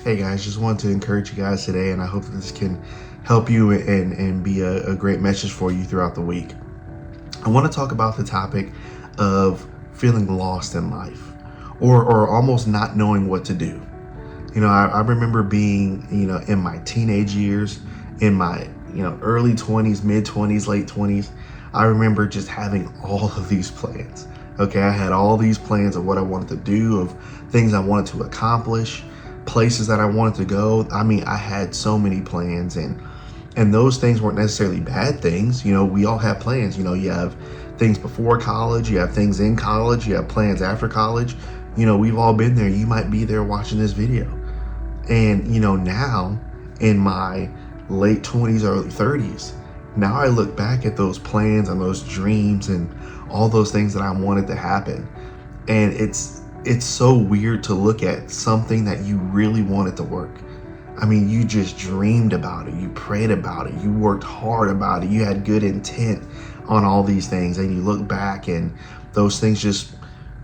Hey guys, just wanted to encourage you guys today, and I hope that this can help you and be a great message for you throughout the week. I want to talk about the topic of feeling lost in life or almost not knowing what to do. I remember being, in my teenage years, in my, early 20s, mid 20s, late 20s. I remember just having all of these plans. Okay, I had all these plans of what I wanted to do, of things I wanted to accomplish, places that I wanted to go. I mean, I had so many plans, and those things weren't necessarily bad things. We all have plans. You have things before college, you have things in college, you have plans after college. We've all been there. You might be there watching this video. And now in my late 20s, early 30s, now I look back at those plans and those dreams and all those things that I wanted to happen. And it's so weird to look at something that you really wanted to work. I mean, you just dreamed about it. You prayed about it. You worked hard about it. You had good intent on all these things. And you look back and those things just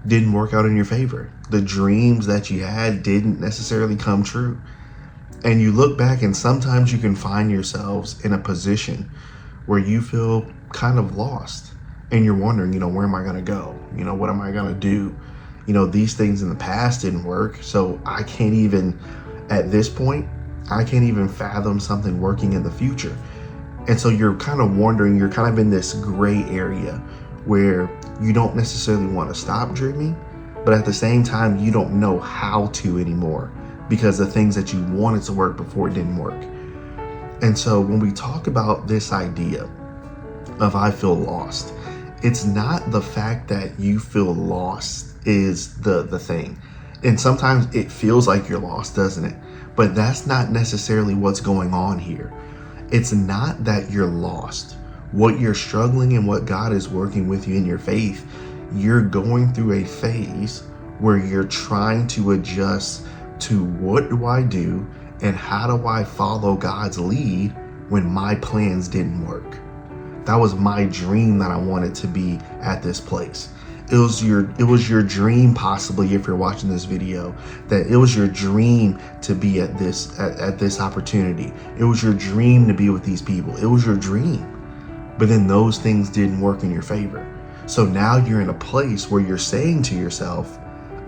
didn't work out in your favor. The dreams that you had didn't necessarily come true. And you look back and sometimes you can find yourselves in a position where you feel kind of lost. And you're wondering, where am I going to go? What am I going to do? These things in the past didn't work. So I can't even, at this point, I can't even fathom something working in the future. And so you're kind of wondering, you're kind of in this gray area where you don't necessarily want to stop dreaming, but at the same time, you don't know how to anymore because the things that you wanted to work before didn't work. And so when we talk about this idea of I feel lost, it's not the fact that you feel lost is the thing. And sometimes it feels like you're lost, doesn't it? But that's not necessarily what's going on here. It's not that you're lost. What you're struggling and what God is working with you in your faith, you're going through a phase where you're trying to adjust to what do I do and how do I follow God's lead when my plans didn't work. That was my dream, that I wanted to be at this place. It was your dream, possibly, if you're watching this video, that it was your dream to be at this opportunity. It was your dream to be with these people. It was your dream. But then those things didn't work in your favor. So now you're in a place where you're saying to yourself,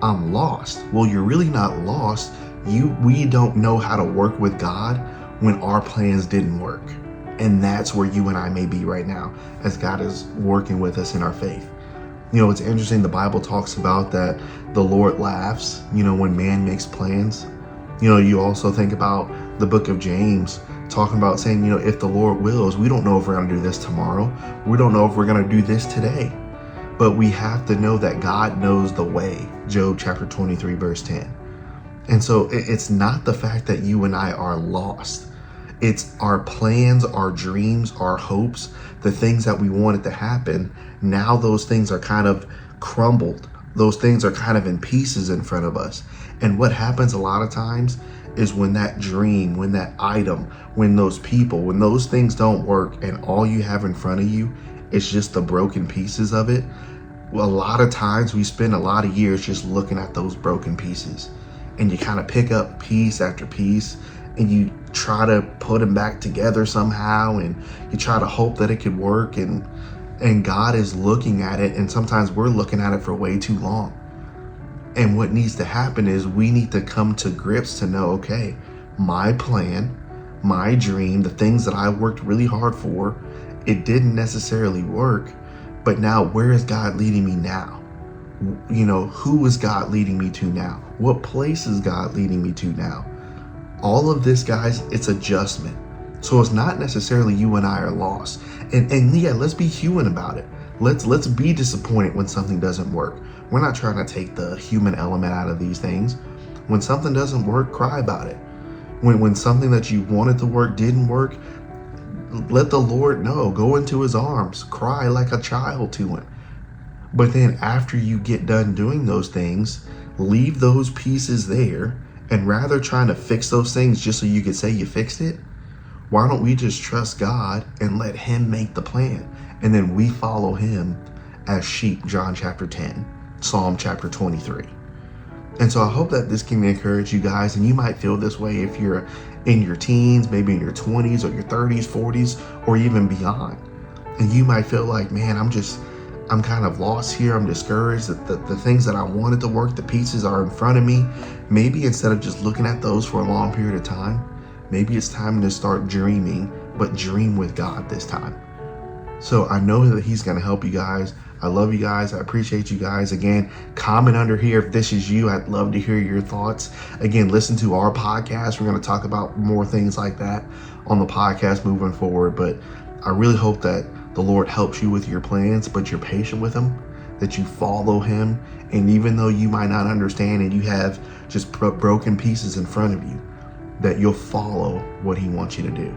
I'm lost. Well, you're really not lost. We don't know how to work with God when our plans didn't work. And that's where you and I may be right now as God is working with us in our faith. It's interesting. The Bible talks about that the Lord laughs, when man makes plans. You also think about the book of James talking about saying, if the Lord wills, we don't know if we're going to do this tomorrow. We don't know if we're going to do this today. But we have to know that God knows the way. Job chapter 23, verse 10. And so it's not the fact that you and I are lost. It's our plans, our dreams, our hopes, the things that we wanted to happen. Now those things are kind of crumbled. Those things are kind of in pieces in front of us. And what happens a lot of times is when that dream, when that item, when those people, when those things don't work and all you have in front of you is just the broken pieces of it. Well, a lot of times we spend a lot of years just looking at those broken pieces, and you kind of pick up piece after piece and you try to put them back together somehow, and you try to hope that it could work, and God is looking at it, and sometimes we're looking at it for way too long. And what needs to happen is we need to come to grips to know, okay, my plan, my dream, the things that I worked really hard for, it didn't necessarily work, but now where is God leading me now? Who is God leading me to now? What place is God leading me to now? All of this, guys, it's adjustment. So it's not necessarily you and I are lost. And yeah, let's be human about it. Let's be disappointed when something doesn't work. We're not trying to take the human element out of these things. When something doesn't work, cry about it. When something that you wanted to work didn't work, let the Lord know. Go into his arms. Cry like a child to him. But then after you get done doing those things, leave those pieces there, and rather trying to fix those things just so you could say you fixed it, why don't we just trust God and let him make the plan? And then we follow him as sheep, John chapter 10, Psalm chapter 23. And so I hope that this can encourage you guys, and you might feel this way if you're in your teens, maybe in your 20s or your 30s, 40s, or even beyond. And you might feel like, man, I'm kind of lost here. I'm discouraged that the things that I wanted to work, the pieces are in front of me. Maybe instead of just looking at those for a long period of time, maybe it's time to start dreaming, but dream with God this time. So I know that he's going to help you guys. I love you guys. I appreciate you guys. Again, comment under here if this is you. I'd love to hear your thoughts. Again, listen to our podcast. We're going to talk about more things like that on the podcast moving forward. But I really hope that the Lord helps you with your plans, but you're patient with him, that you follow him. And even though you might not understand and you have just broken pieces in front of you, that you'll follow what he wants you to do.